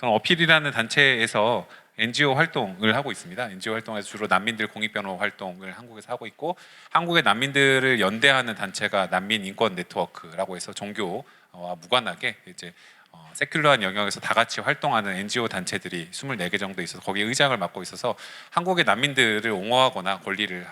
저는 어필이라는 단체에서 NGO 활동을 하고 있습니다. NGO 활동에서 주로 난민들 공익변호 활동을 한국에서 하고 있고, 한국의 난민들을 연대하는 단체가 난민 인권 네트워크라고 해서 종교와 무관하게 이제 세큘러한 영역에서 다 같이 활동하는 NGO 단체들이 24개 정도 있어서 거기에 의장을 맡고 있어서 한국의 난민들을 옹호하거나 권리를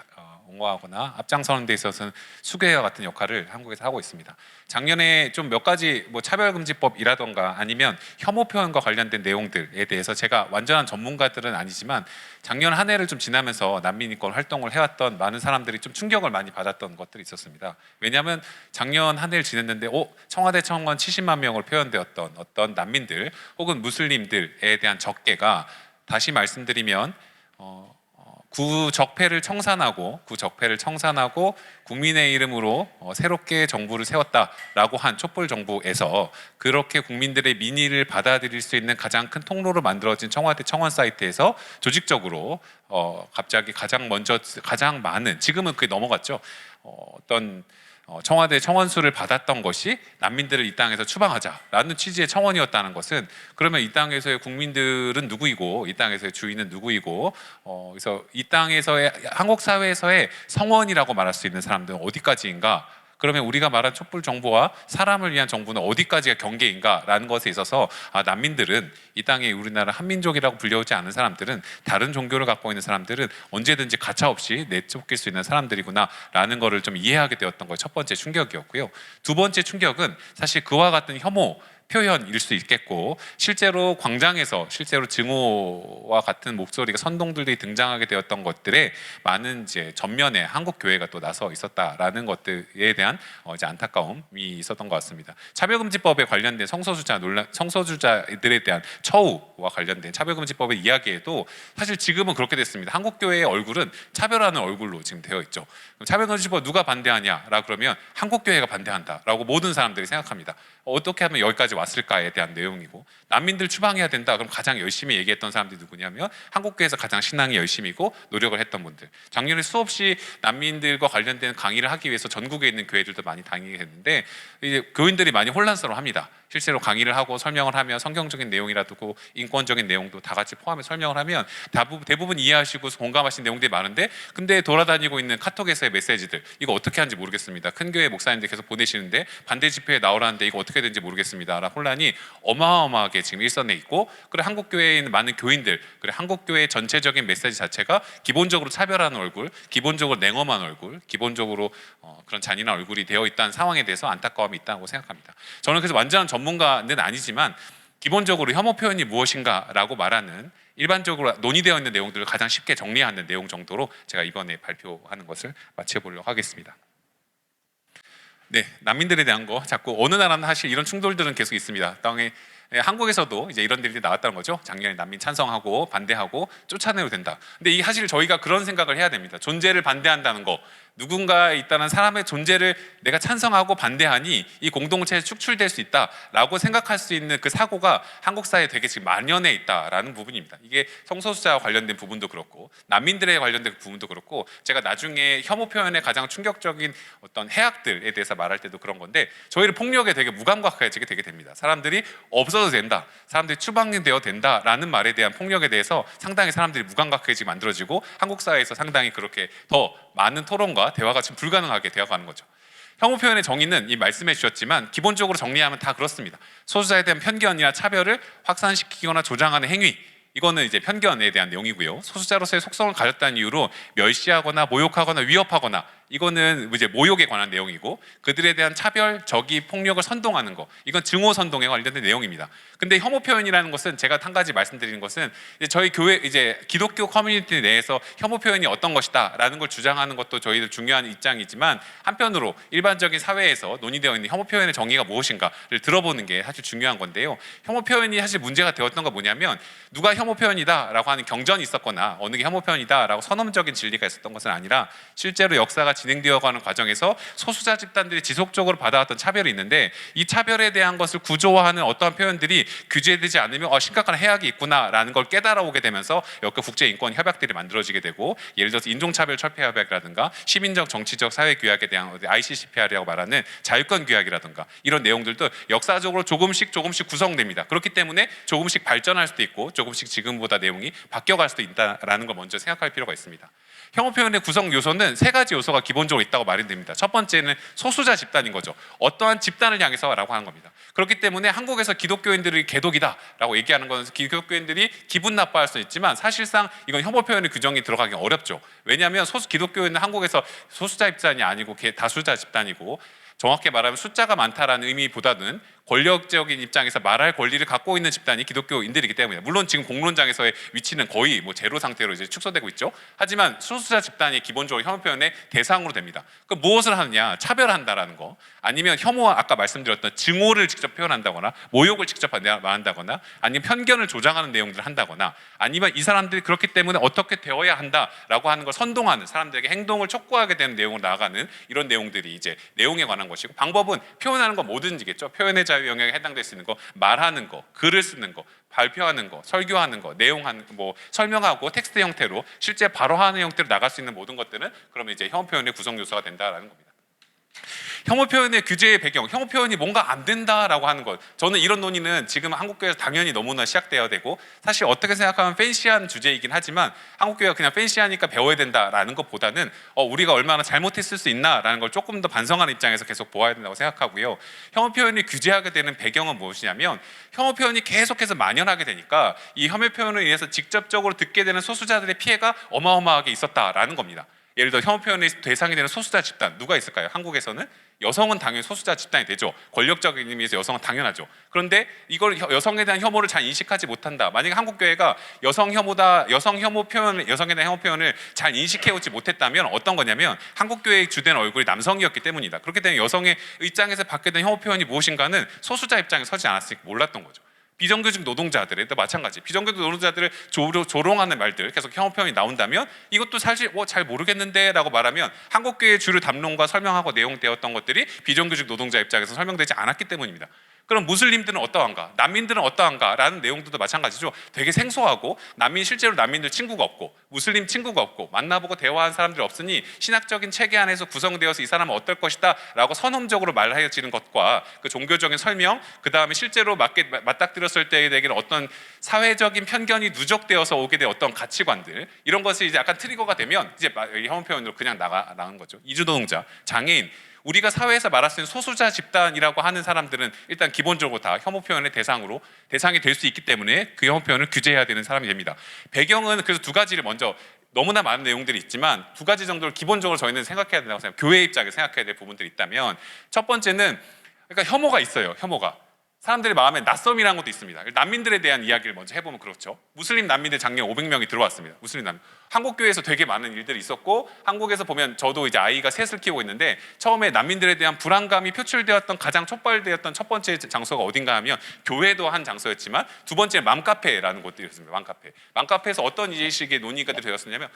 옹호하거나 앞장서는 데 있어서는 수괴와 같은 역할을 한국에서 하고 있습니다. 작년에 좀 몇 가지 차별금지법이라던가 아니면 혐오 표현과 관련된 내용들에 대해서 제가 완전한 전문가들은 아니지만 작년 한 해를 좀 지나면서 난민인권 활동을 해왔던 많은 사람들이 좀 충격을 많이 받았던 것들이 있었습니다. 왜냐하면 작년 한 해를 지냈는데 청와대 청원 70만 명을 표현되었던 어떤 난민들 혹은 무슬림들에 대한 적개가, 다시 말씀드리면 구적폐를 청산하고 국민의 이름으로 새롭게 정부를 세웠다라고 한 촛불 정부에서 그렇게 국민들의 민의를 받아들일 수 있는 가장 큰 통로로 만들어진 청와대 청원 사이트에서 조직적으로 갑자기 가장 많은, 지금은 그게 넘어갔죠, 청와대 청원수를 받았던 것이 난민들을 이 땅에서 추방하자라는 취지의 청원이었다는 것은, 그러면 이 땅에서의 국민들은 누구이고 이 땅에서의 주인은 누구이고 그래서 이 땅에서의 한국 사회에서의 성원이라고 말할 수 있는 사람들은 어디까지인가, 그러면 우리가 말한 촛불 정부와 사람을 위한 정부는 어디까지가 경계인가라는 것에 있어서 난민들은 이 땅에 우리나라 한민족이라고 불려오지 않은 사람들은, 다른 종교를 갖고 있는 사람들은 언제든지 가차없이 내쫓길 수 있는 사람들이구나라는 것을 좀 이해하게 되었던 것이 첫 번째 충격이었고요. 두 번째 충격은 사실 그와 같은 혐오 표현일 수 있겠고, 실제로 광장에서 실제로 증오와 같은 목소리가 선동들이 등장하게 되었던 것들에 많은 이제 전면에 한국 교회가 또 나서 있었다라는 것들에 대한 이제 안타까움이 있었던 것 같습니다. 차별금지법에 관련된 성소수자들에 대한 처우와 관련된 차별금지법의 이야기에도 사실 지금은 그렇게 됐습니다. 한국 교회의 얼굴은 차별하는 얼굴로 지금 되어 있죠. 차별금지법 누가 반대하냐라 그러면 한국 교회가 반대한다라고 모든 사람들이 생각합니다. 어떻게 하면 여기까지 왔을까에 대한 내용이고, 난민들 추방해야 된다 그럼 가장 열심히 얘기했던 사람들이 누구냐면 한국교회에서 가장 신앙이 열심이고 노력을 했던 분들. 작년에 수없이 난민들과 관련된 강의를 하기 위해서 전국에 있는 교회들도 많이 다니게 했는데, 이제 교인들이 많이 혼란스러워합니다. 실제로 강의를 하고 설명을 하면 성경적인 내용이라도 인권적인 내용도 다 같이 포함해 설명을 하면 대부분 이해하시고 공감하신 내용들이 많은데, 근데 돌아다니고 있는 카톡에서의 메시지들, 이거 어떻게 하는지 모르겠습니다. 큰 교회 목사님들 계속 보내시는데 반대 집회에 나오라는데 이거 어떻게 되는지 모르겠습니다 라는 혼란이 어마어마하게 지금 일선에 있고, 그리고 한국 교회에 있는 많은 교인들, 그리고 한국 교회의 전체적인 메시지 자체가 기본적으로 차별하는 얼굴, 기본적으로 냉엄한 얼굴, 기본적으로 그런 잔인한 얼굴이 되어 있다는 상황에 대해서 안타까움이 있다고 생각합니다. 저는 그래서 완전한 전문가는 아니지만 기본적으로 혐오 표현이 무엇인가라고 말하는 일반적으로 논의되어 있는 내용들을 가장 쉽게 정리하는 내용 정도로 제가 이번에 발표하는 것을 마쳐보려고 하겠습니다. 네, 난민들에 대한 거 자꾸 어느 나라는 사실 이런 충돌들은 계속 있습니다. 땅에 한국에서도 이제 이런 일이 나왔다는 거죠. 작년에 난민 찬성하고 반대하고 쫓아내도 된다. 근데 이 사실 저희가 그런 생각을 해야 됩니다. 존재를 반대한다는 거, 누군가에 있다는 사람의 존재를 내가 찬성하고 반대하니 이 공동체에 축출될 수 있다라고 생각할 수 있는 그 사고가 한국 사회에 되게 지금 만연해 있다라는 부분입니다. 이게 성소수자와 관련된 부분도 그렇고 난민들에 관련된 부분도 그렇고, 제가 나중에 혐오 표현의 가장 충격적인 어떤 해악들에 대해서 말할 때도 그런 건데, 저희를 폭력에 되게 무감각해지게 되게 됩니다. 사람들이 없어도 된다, 사람들이 추방되어 된다라는 말에 대한 폭력에 대해서 상당히 사람들이 무감각해지게 만들어지고, 한국 사회에서 상당히 그렇게 더 많은 토론과 대화가 지금 불가능하게 되어가는 거죠. 혐오 표현의 정의는 이 말씀해 주셨지만 기본적으로 정리하면 다 그렇습니다. 소수자에 대한 편견이나 차별을 확산시키거나 조장하는 행위, 이거는 이제 편견에 대한 내용이고요. 소수자로서의 속성을 가졌다는 이유로 멸시하거나 모욕하거나 위협하거나, 이거는 이제 모욕에 관한 내용이고, 그들에 대한 차별, 적의, 폭력을 선동하는 거, 이건 증오 선동에 관련된 내용입니다. 근데 혐오 표현이라는 것은 제가 한 가지 말씀드리는 것은 이제 저희 교회 이제 기독교 커뮤니티 내에서 혐오 표현이 어떤 것이다라는 걸 주장하는 것도 저희들 중요한 입장이지만, 한편으로 일반적인 사회에서 논의되어 있는 혐오 표현의 정의가 무엇인가를 들어보는 게 사실 중요한 건데요. 혐오 표현이 사실 문제가 되었던 건 뭐냐면, 누가 혐오 표현이다라고 하는 경전이 있었거나 어느 게 혐오 표현이다라고 선언적인 진리가 있었던 것은 아니라, 실제로 역사가 진행되어가는 과정에서 소수자 집단들이 지속적으로 받아왔던 차별이 있는데 이 차별에 대한 것을 구조화하는 어떠한 표현들이 규제되지 않으면 심각한 해악이 있구나라는 걸 깨달아오게 되면서 여기 국제인권 협약들이 만들어지게 되고 예를 들어서 인종차별 철폐 협약이라든가 시민적 정치적 사회 규약에 대한 ICCPR이라고 말하는 자유권 규약이라든가 이런 내용들도 역사적으로 조금씩 구성됩니다. 그렇기 때문에 조금씩 발전할 수도 있고 조금씩 지금보다 내용이 바뀌어갈 수도 있다라는 걸 먼저 생각할 필요가 있습니다. 혐오 표현의 구성 요소는 세 가지 요소가 기본적으로 있다고 말이 됩니다. 첫 번째는 소수자 집단인 거죠. 어떠한 집단을 향해서라고 하는 겁니다. 그렇기 때문에 한국에서 기독교인들이 개독이다라고 얘기하는 것은 기독교인들이 기분 나빠할 수 있지만 사실상 이건 혐오 표현의 규정이 들어가기 어렵죠. 왜냐하면 기독교인은 한국에서 소수자 집단이 아니고 다수자 집단이고 정확히 말하면 숫자가 많다라는 의미보다는 권력적인 입장에서 말할 권리를 갖고 있는 집단이 기독교인들이기 때문에 물론 지금 공론장에서의 위치는 거의 제로 상태로 이제 축소되고 있죠. 하지만 소수자 집단이 기본적으로 혐오 표현의 대상으로 됩니다. 그 무엇을 하느냐? 차별한다라는 거, 아니면 혐오와 아까 말씀드렸던 증오를 직접 표현한다거나 모욕을 직접 말한다거나 아니면 편견을 조장하는 내용들을 한다거나 아니면 이 사람들이 그렇기 때문에 어떻게 되어야 한다라고 하는 걸 선동하는 사람들에게 행동을 촉구하게 되는 내용으로 나아가는 이런 내용들이 이제 내용에 관한 것이고 방법은 표현하는 거 뭐든지겠죠. 표현의 자유 영역에 해당될 수 있는 거, 말하는 거, 글을 쓰는 거, 발표하는 거, 설교하는 거, 내용하는 설명하고 텍스트 형태로 실제 발화하는 형태로 나갈 수 있는 모든 것들은 그러면 이제 혐오 표현의 구성 요소가 된다라는 겁니다. 혐오 표현의 규제의 배경, 혐오 표현이 뭔가 안 된다라고 하는 것. 저는 이런 논의는 지금 한국교회에서 당연히 너무나 시작되어야 되고 사실 어떻게 생각하면 팬시한 주제이긴 하지만 한국교회가 그냥 팬시하니까 배워야 된다라는 것보다는 우리가 얼마나 잘못했을 수 있나라는 걸 조금 더 반성하는 입장에서 계속 보아야 된다고 생각하고요. 혐오 표현이 규제하게 되는 배경은 무엇이냐면 혐오 표현이 계속해서 만연하게 되니까 이 혐오 표현을 인해서 직접적으로 듣게 되는 소수자들의 피해가 어마어마하게 있었다라는 겁니다. 예를 들어 혐오 표현의 대상이 되는 소수자 집단 누가 있을까요? 한국에서는 여성은 당연히 소수자 집단이 되죠. 권력적인 의미에서 여성은 당연하죠. 그런데 이걸 여성에 대한 혐오를 잘 인식하지 못한다. 만약에 한국교회가 여성 혐오 표현을 여성에 대한 혐오 표현을 잘 인식해오지 못했다면 어떤 거냐면 한국교회의 주된 얼굴이 남성이었기 때문이다. 그렇기 때문에 여성의 입장에서 받게 된 혐오 표현이 무엇인가는 소수자 입장에 서지 않았으니까 몰랐던 거죠. 비정규직 노동자들에도 마찬가지. 비정규직 노동자들을 조롱하는 말들 계속 혐오 표현이 나온다면 이것도 사실 잘 모르겠는데 라고 말하면 한국교회의 주류 담론과 설명하고 내용되었던 것들이 비정규직 노동자 입장에서 설명되지 않았기 때문입니다. 그럼 무슬림들은 어떠한가? 난민들은 어떠한가? 라는 내용들도 마찬가지죠. 되게 생소하고 실제로 난민들 친구가 없고 무슬림 친구가 없고 만나보고 대화한 사람들이 없으니 신학적인 체계 안에서 구성되어서 이 사람은 어떨 것이다 라고 선험적으로 말하여지는 것과 그 종교적인 설명 그 다음에 실제로 맞닥뜨렸을 때에는 어떤 사회적인 편견이 누적되어서 오게 된 어떤 가치관들 이런 것이 이제 약간 트리거가 되면 이제 혐오 표현으로 그냥 나가는 거죠. 이주노동자, 장애인 우리가 사회에서 말할 수 있는 소수자 집단이라고 하는 사람들은 일단 기본적으로 다 혐오 표현의 대상이 될 수 있기 때문에 그 혐오 표현을 규제해야 되는 사람이 됩니다. 배경은 그래서 두 가지를 먼저 너무나 많은 내용들이 있지만 두 가지 정도를 기본적으로 저희는 생각해야 된다고 생각해요. 교회 입장에서 생각해야 될 부분들이 있다면 첫 번째는 그러니까 혐오가 있어요. 혐오가. 사람들의 마음에 낯섦이라는 것도 있습니다. 난민들에 대한 이야기를 먼저 해보면 그렇죠. 무슬림 난민들 작년 500명이 들어왔습니다. 무슬림 난민. 한국교회에서 되게 많은 일들이 있었고 한국에서 보면 저도 이제 아이가 셋을 키우고 있는데 처음에 난민들에 대한 불안감이 표출되었던 가장 촉발되었던 첫 번째 장소가 어딘가 하면 교회도 한 장소였지만 두 번째는 맘카페라는 곳들이었습니다. 맘카페에서 어떤 이식의 논의가 되었었냐면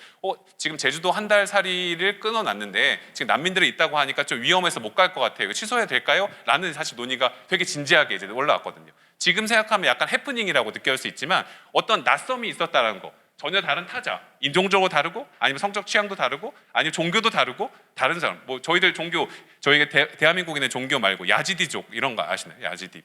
지금 제주도 한 달 살이를 끊어놨는데 지금 난민들이 있다고 하니까 좀 위험해서 못 갈 것 같아요. 취소해야 될까요? 라는 사실 논의가 되게 진지하게 이제 올라왔거든요. 지금 생각하면 약간 해프닝이라고 느껴질 수 있지만 어떤 낯섦이 있었다는 거 전혀 다른 타자, 인종적으로 다르고 아니면 성적 취향도 다르고 아니면 종교도 다르고 다른 사람 저희들 종교 저희가 대한민국에 있는 종교 말고 야지디족 이런 거 아시나요? 야지디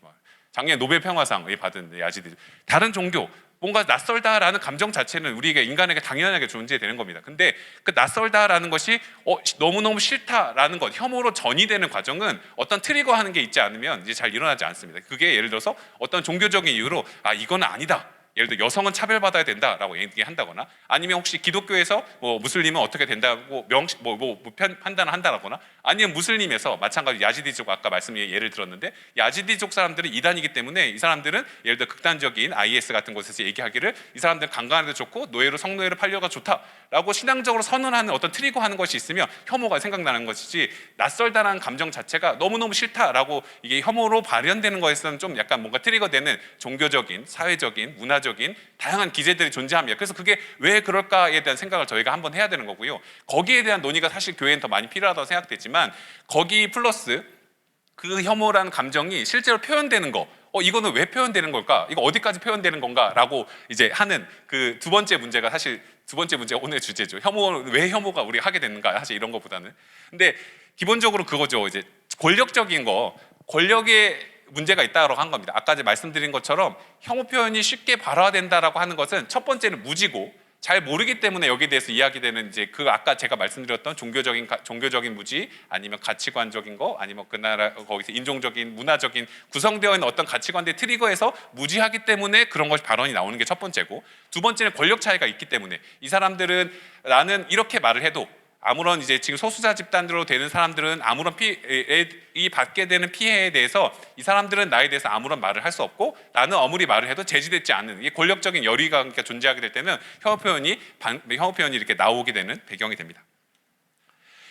작년에 노벨 평화상 받은 야지디족 다른 종교 뭔가 낯설다라는 감정 자체는 우리가 인간에게 당연하게 존재되는 겁니다. 근데 그 낯설다라는 것이 너무너무 싫다라는 것, 혐오로 전이되는 과정은 어떤 트리거하는 게 있지 않으면 이제 잘 일어나지 않습니다. 그게 예를 들어서 어떤 종교적인 이유로 이거는 아니다. 예를 들어 여성은 차별받아야 된다라고 얘기한다거나 아니면 혹시 기독교에서 무슬림은 어떻게 된다고 판단을 한다거나 아니면 무슬림에서 마찬가지로 야지디족 아까 예를 들었는데 야지디족 사람들은 이단이기 때문에 이 사람들은 예를 들어 극단적인 IS 같은 곳에서 얘기하기를 이 사람들은 강간해도 좋고 성노예로 팔려가 좋다라고 신앙적으로 선언하는 어떤 트리거하는 것이 있으면 혐오가 생각나는 것이지 낯설다는 감정 자체가 너무너무 싫다라고 이게 혐오로 발현되는 것에서는 좀 약간 뭔가 트리거되는 종교적인 사회적인 문화적인 문화적인 다양한 기제들이 존재합니다. 그래서 그게 왜 그럴까에 대한 생각을 저희가 한번 해야 되는 거고요. 거기에 대한 논의가 사실 교회는 더 많이 필요하다고 생각되지만 거기 플러스 그 혐오라는 감정이 실제로 표현되는 거, 이거는 왜 표현되는 걸까? 이거 어디까지 표현되는 건가? 라고 이제 하는 그 두 번째 문제가 사실 두 번째 문제가 오늘의 주제죠. 왜 혐오가 우리가 하게 됐는가? 사실 이런 것보다는. 근데 기본적으로 그거죠. 이제 권력적인 거, 권력의 문제가 있다고 한 겁니다. 아까 이제 말씀드린 것처럼 혐오 표현이 쉽게 발화된다라고 하는 것은 첫 번째는 무지고 잘 모르기 때문에 여기에 대해서 이야기되는 이제 그 아까 제가 말씀드렸던 종교적인 무지 아니면 가치관적인 거 아니면 그 나라 거기서 인종적인 문화적인 구성되어 있는 어떤 가치관들이 트리거해서 무지하기 때문에 그런 것이 발언이 나오는 게 첫 번째고 두 번째는 권력 차이가 있기 때문에 이 사람들은 나는 이렇게 말을 해도 아무런 이제 지금 소수자 집단으로 되는 사람들은 아무런 이 받게 되는 피해에 대해서 이 사람들은 나에 대해서 아무런 말을 할 수 없고 나는 아무리 말을 해도 제지되지 않는 이 권력적인 열의가 존재하게 될 때는 혐오 표현이 이렇게 나오게 되는 배경이 됩니다.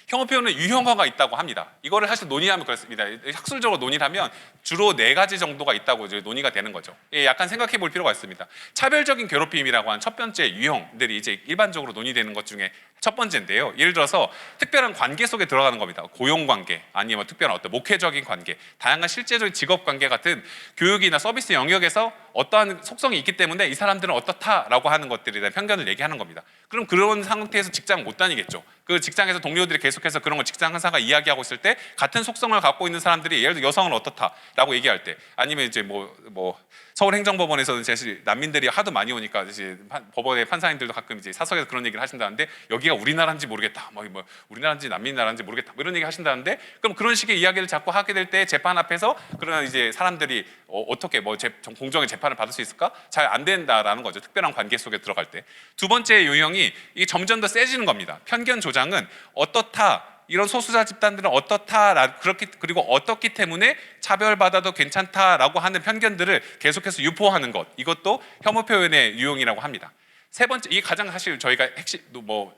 혐오 표현은 유형화가 있다고 합니다. 이거를 사실 논의하면 그렇습니다. 학술적으로 논의를 하면 주로 4가지 정도가 있다고 이제 논의가 되는 거죠. 약간 생각해 볼 필요가 있습니다. 차별적인 괴롭힘이라고 하는 첫 번째 유형들이 이제 일반적으로 논의되는 것 중에 첫 번째인데요. 예를 들어서 특별한 관계 속에 들어가는 겁니다. 고용관계 아니면 특별한 어떤 목회적인 관계, 다양한 실제적인 직업관계 같은 교육이나 서비스 영역에서 어떠한 속성이 있기 때문에 이 사람들은 어떻다라고 하는 것들에 대한 편견을 얘기하는 겁니다. 그럼 그런 상태에서 직장 못 다니겠죠. 그 직장에서 동료들이 계속해서 그런 걸 직장 상사가 이야기하고 있을 때 같은 속성을 갖고 있는 사람들이 예를 들어 여성은 어떻다라고 얘기할 때 아니면 이제 뭐 서울행정법원에서는 사실 난민들이 하도 많이 오니까 이제 법원의 판사님들도 가끔 이제 사석에서 그런 얘기를 하신다는데 여기가 우리나라인지 모르겠다, 뭐 우리나라인지 난민 나라인지 모르겠다, 뭐 이런 얘기 하신다는데 그럼 그런 식의 이야기를 자꾸 하게 될 때 재판 앞에서 그런 이제 사람들이 어떻게 공정의 재판을 받을 수 있을까? 잘 안 된다라는 거죠. 특별한 관계 속에 들어갈 때. 두 번째 유형이 이게 점점 더 세지는 겁니다. 편견 조장은 어떻다. 이런 소수자 집단들은 어떻다 그리고 어떻기 때문에 차별받아도 괜찮다라고 하는 편견들을 계속해서 유포하는 것, 이것도 혐오 표현의 유형이라고 합니다. 세 번째, 이게 가장 사실 저희가 핵심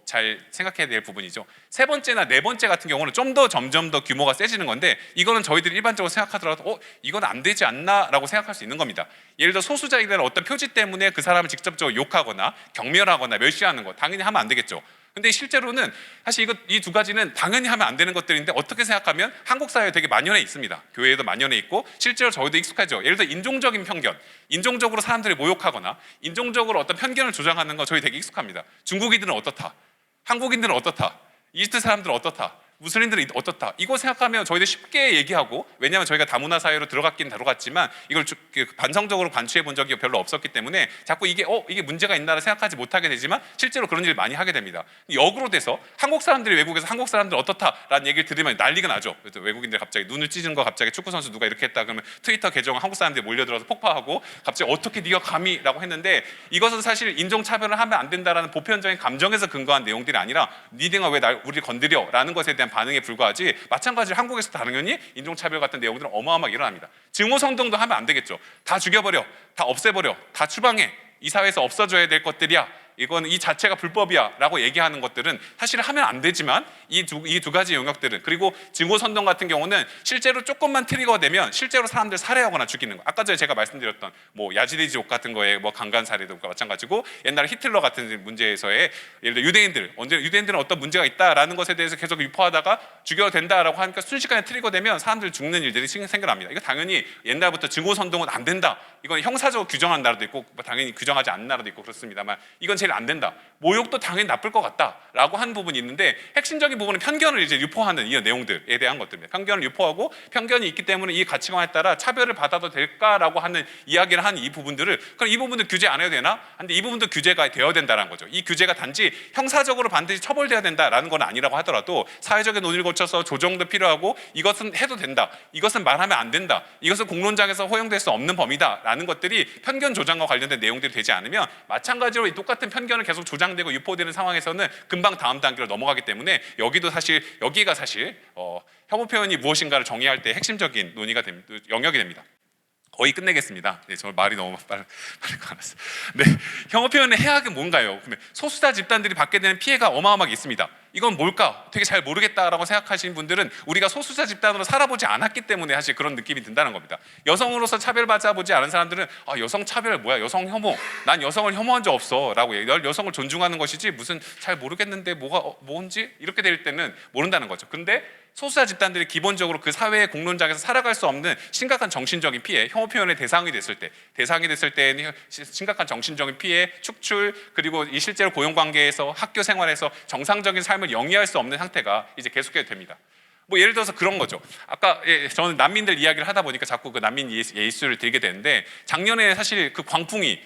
잘 생각해야 될 부분이죠. 세 번째나 네 번째 같은 경우는 좀 더 점점 더 규모가 세지는 건데 이거는 저희들이 일반적으로 생각하더라도 이건 안 되지 않나라고 생각할 수 있는 겁니다. 예를 들어 소수자에 대한 어떤 표지 때문에 그 사람을 직접적으로 욕하거나 경멸하거나 멸시하는 거 당연히 하면 안 되겠죠. 근데 실제로는 사실 이 두 가지는 당연히 하면 안 되는 것들인데 어떻게 생각하면 한국 사회에 되게 만연해 있습니다. 교회에도 만연해 있고 실제로 저희도 익숙하죠. 예를 들어 인종적인 편견, 인종적으로 사람들이 모욕하거나 인종적으로 어떤 편견을 조장하는 거 저희 되게 익숙합니다. 중국인들은 어떻다, 한국인들은 어떻다, 이집트 사람들은 어떻다, 무슬림들은 어떻다, 이거 생각하면 저희들 쉽게 얘기하고, 왜냐하면 저희가 다문화 사회로 들어갔긴 들어갔지만 이걸 반성적으로 관추해 본 적이 별로 없었기 때문에 자꾸 이게 문제가 있나를 생각하지 못하게 되지만 실제로 그런 일을 많이 하게 됩니다. 역으로 돼서 한국 사람들이 외국에서 한국 사람들 어떻다라는 얘기를 들으면 난리가 나죠. 외국인들 갑자기 눈을 찢은 거, 갑자기 축구 선수 누가 이렇게 했다 그러면 트위터 계정 한국 사람들이 몰려들어서 폭파하고 갑자기 어떻게 네가 감히라고 했는데, 이것은 사실 인종차별을 하면 안 된다라는 보편적인 감정에서 근거한 내용들이 아니라 니네가 왜 우리를 건드려라는 것에 대한 반응에 불과하지, 마찬가지로 한국에서 당연히 인종차별 같은 내용들은 어마어마하게 일어납니다. 증오성동도 하면 안 되겠죠. 다 죽여버려, 다 없애버려, 다 추방해, 이 사회에서 없어져야 될 것들이야, 이건 이 자체가 불법이야 라고 얘기하는 것들은 사실 하면 안 되지만 이 두 가지 영역들은, 그리고 증오선동 같은 경우는 실제로 조금만 트리거가 되면 실제로 사람들 살해하거나 죽이는 거, 아까 전에 제가 말씀드렸던 야지디지옥 같은 거에 강간 사례도 마찬가지고, 옛날에 히틀러 같은 문제에서의 예를 들어 유대인들은 어떤 문제가 있다라는 것에 대해서 계속 유포하다가 죽여도 된다라고 하니까 순식간에 트리거 되면 사람들 죽는 일들이 생겨납니다. 이거 당연히 옛날부터 증오선동은 안 된다, 이건 형사적으로 규정한 나라도 있고 당연히 규정하지 않는 나라도 있고 그렇습니다만 이건 제일 안 된다. 모욕도 당연히 나쁠 것 같다라고 한 부분이 있는데, 핵심적인 부분은 편견을 이제 유포하는 이런 내용들에 대한 것들입니다. 편견을 유포하고 편견이 있기 때문에 이 가치관에 따라 차별을 받아도 될까라고 하는 이야기를 한 이 부분들을, 그럼 이 부분도 규제 안 해도 되나? 근데 이 부분도 규제가 되어야 된다는 거죠. 이 규제가 단지 형사적으로 반드시 처벌돼야 된다라는 건 아니라고 하더라도 사회적인 논의를 거쳐서 조정도 필요하고, 이것은 해도 된다, 이것은 말하면 안 된다, 이것은 공론장에서 허용될 수 없는 범위다라는 것들이 편견 조장과 관련된 내용들이 되지 않으면 마찬가지로 이 똑같은 편견을 계속 조장되고 유포되는 상황에서는 금방 다음 단계로 넘어가기 때문에 여기가 사실 혐오 표현이 무엇인가를 정의할 때 핵심적인 영역이 됩니다. 거의 끝내겠습니다. 네, 정말 말이 너무 빨리 많았어요. 네, 혐오 표현의 해악은 뭔가요? 그러면 소수자 집단들이 받게 되는 피해가 어마어마하게 있습니다. 이건 뭘까? 되게 잘 모르겠다라고 생각하시는 분들은 우리가 소수자 집단으로 살아보지 않았기 때문에 사실 그런 느낌이 든다는 겁니다. 여성으로서 차별받아보지 않은 사람들은 여성 차별 뭐야? 여성 혐오. 난 여성을 혐오한 적 없어 라고 널 여성을 존중하는 것이지 무슨 잘 모르겠는데 뭔지? 이렇게 될 때는 모른다는 거죠. 근데 소수자 집단들이 기본적으로 그 사회의 공론장에서 살아갈 수 없는 심각한 정신적인 피해, 혐오 표현의 대상이 됐을 때는 심각한 정신적인 피해, 축출, 그리고 이 실제로 고용관계에서 학교 생활에서 정상적인 삶을 영위할 수 없는 상태가 이제 계속해야 됩니다. 뭐 예를 들어서 그런 거죠. 아까 저는 난민들 이야기를 하다 보니까 자꾸 그 난민 예수를 들게 되는데, 작년에 사실 그 광풍이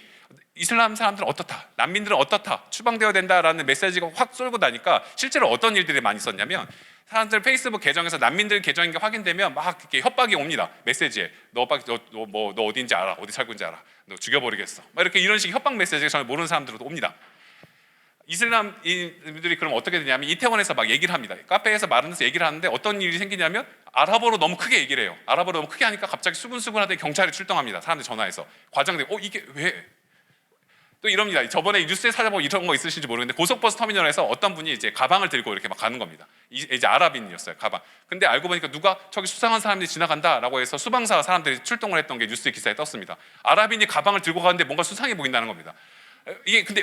이슬람 사람들은 어떻다, 난민들은 어떻다, 추방되어야 된다라는 메시지가 확 쏠고 나니까 실제로 어떤 일들이 많이 있었냐면, 사람들 페이스북 계정에서 난민들 계정인 게 확인되면 막 이렇게 협박이 옵니다. 메시지에 너 어디인지 알아, 어디 살고 있는지 알아, 너 죽여버리겠어, 막 이렇게 이런 식의 협박 메시지가 전혀 모르는 사람들도 옵니다. 이슬람인들이 그럼 어떻게 되냐면 이태원에서 막 얘기를 합니다. 카페에서 말하면서 얘기를 하는데 어떤 일이 생기냐면 아랍어로 너무 크게 얘기를 해요. 아랍어로 너무 크게 하니까 갑자기 수근수근하더니 경찰이 출동합니다. 사람들 전화해서 과장되고 이게 왜? 또 이럽니다. 저번에 뉴스에 찾아보면 이런 거 있으신지 모르겠는데, 고속버스 터미널에서 어떤 분이 이제 가방을 들고 이렇게 막 가는 겁니다. 이제 아랍인이었어요, 가방. 근데 알고 보니까 누가 저기 수상한 사람들이 지나간다라고 해서 수방사 사람들이 출동을 했던 게 뉴스 기사에 떴습니다. 아랍인이 가방을 들고 가는데 뭔가 수상해 보인다는 겁니다. 근데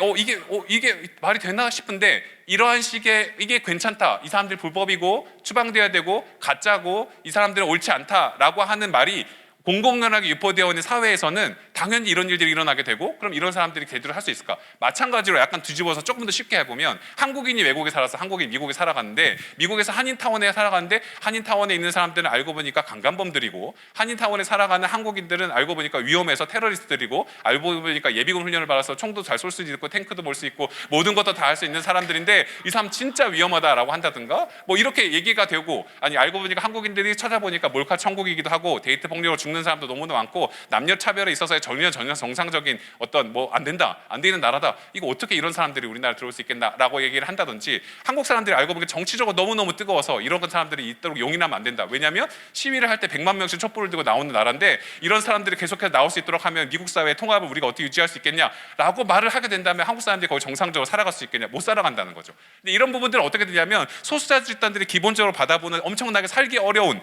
이게 말이 되나 싶은데, 이러한 식의 이게 괜찮다, 이 사람들이 불법이고 추방돼야 되고 가짜고 이 사람들은 옳지 않다라고 하는 말이 공공연하게 유포되어 있는 사회에서는 당연히 이런 일들이 일어나게 되고, 그럼 이런 사람들이 대두를 할 수 있을까? 마찬가지로 약간 뒤집어서 조금 더 쉽게 해보면, 한국인이 외국에 살아서 한국인이 미국에 살아갔는데, 미국에서 한인타운에 살아갔는데 한인타운에 있는 사람들은 알고 보니까 강간범들이고, 한인타운에 살아가는 한국인들은 알고 보니까 위험해서 테러리스트들이고, 알고 보니까 예비군 훈련을 받아서 총도 잘 쏠 수 있고 탱크도 몰 수 있고 모든 것도 다 할 수 있는 사람들인데 이 사람 진짜 위험하다라고 한다든가, 뭐 이렇게 얘기가 되고, 아니 알고 보니까 한국인들이 찾아보니까 몰카 천국이기도 하고 데이트 폭력으로 죽는 사람도 너무나 많고, 남녀 차별에 있어서의 전혀 정상적인 어떤 뭐 안 된다, 안 되는 나라다, 이거 어떻게 이런 사람들이 우리나라에 들어올 수 있겠나라고 얘기를 한다든지, 한국 사람들이 알고 보니까 정치적으로 너무너무 뜨거워서 이런 사람들이 있도록 용인하면 안 된다. 왜냐하면 시위를 할 때 100만 명씩 촛불을 들고 나오는 나라인데, 이런 사람들이 계속해서 나올 수 있도록 하면 미국 사회의 통합을 우리가 어떻게 유지할 수 있겠냐라고 말을 하게 된다면 한국 사람들이 거기 정상적으로 살아갈 수 있겠냐? 못 살아간다는 거죠. 근데 이런 부분들은 어떻게 되냐면, 소수자 집단들이 기본적으로 받아보는 엄청나게 살기 어려운,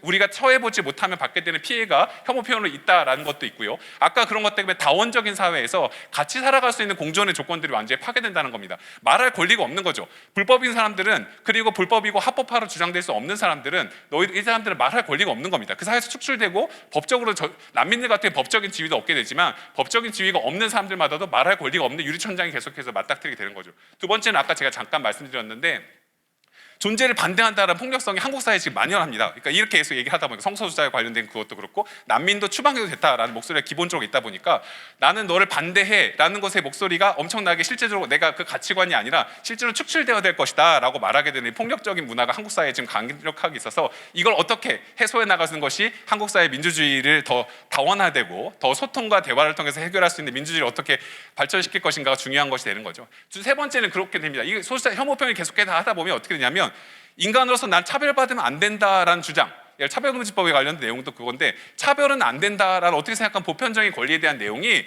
우리가 처해보지 못하면 받게 되는 피해가 혐오 표현으로 있다라는 것도 있고요. 아까 그런 것 때문에 다원적인 사회에서 같이 살아갈 수 있는 공존의 조건들이 완전히 파괴된다는 겁니다. 말할 권리가 없는 거죠. 불법인 사람들은, 그리고 불법이고 합법화로 주장될 수 없는 사람들은 이 사람들은 말할 권리가 없는 겁니다. 그 사회에서 축출되고 법적으로 난민들 같은 법적인 지위도 얻게 되지만, 법적인 지위가 없는 사람들마다도 말할 권리가 없는 유리천장이 계속해서 맞닥뜨리게 되는 거죠. 두 번째는 아까 제가 잠깐 말씀드렸는데, 존재를 반대한다는 폭력성이 한국 사회에 지금 만연합니다. 그러니까 이렇게 해서 얘기하다 보니까 성소수자에 관련된 그것도 그렇고, 난민도 추방해도 됐다라는 목소리가 기본적으로 있다 보니까, 나는 너를 반대해라는 것의 목소리가 엄청나게 실제적으로 내가 그 가치관이 아니라 실제로 축출되어야 될 것이다 라고 말하게 되는 폭력적인 문화가 한국 사회에 지금 강력하게 있어서, 이걸 어떻게 해소해 나가는 것이 한국 사회 민주주의를 더 다원화되고 더 소통과 대화를 통해서 해결할 수 있는 민주주의를 어떻게 발전시킬 것인가가 중요한 것이 되는 거죠. 세 번째는 그렇게 됩니다. 이 소수자 혐오 표현을 계속해서 하다 보면 어떻게 되냐면, 인간으로서 난 차별받으면 안 된다라는 주장, 차별금지법에 관련된 내용도 그건데, 차별은 안 된다라는 어떻게 생각하면 보편적인 권리에 대한 내용이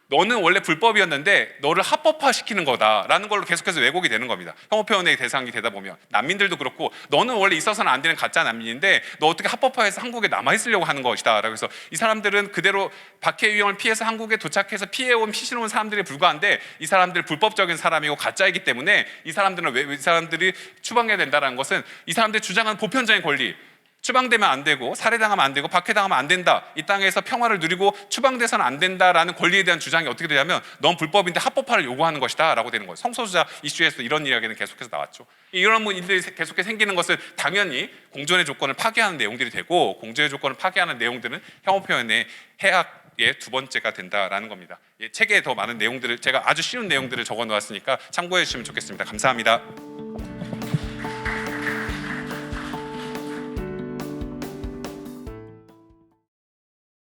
너는 원래 불법이었는데 너를 합법화시키는 거다라는 걸로 계속해서 왜곡이 되는 겁니다. 혐오 표현의 대상이 되다 보면 난민들도 그렇고, 너는 원래 있어서는 안 되는 가짜 난민인데 너 어떻게 합법화해서 한국에 남아있으려고 하는 것이다 라고 해서, 이 사람들은 그대로 박해 위험을 피해서 한국에 도착해서 피해온 피신온 사람들에 불과한데, 이 사람들 불법적인 사람이고 가짜이기 때문에 이 사람들은 왜 이 사람들이 추방해야 된다는 것은, 이 사람들이 주장하는 보편적인 권리, 추방되면 안 되고 살해당하면 안 되고 박해당하면 안 된다, 이 땅에서 평화를 누리고 추방돼서는 안 된다라는 권리에 대한 주장이 어떻게 되냐면, 넌 불법인데 합법화를 요구하는 것이다 라고 되는 거예요. 성소수자 이슈에서 이런 이야기는 계속해서 나왔죠. 이런 일들이 계속해서 생기는 것은 당연히 공존의 조건을 파괴하는 내용들이 되고, 공존의 조건을 파괴하는 내용들은 혐오 표현의 해악의 두 번째가 된다라는 겁니다. 책에 더 많은 내용들을, 제가 아주 쉬운 내용들을 적어 놓았으니까 참고해 주시면 좋겠습니다. 감사합니다.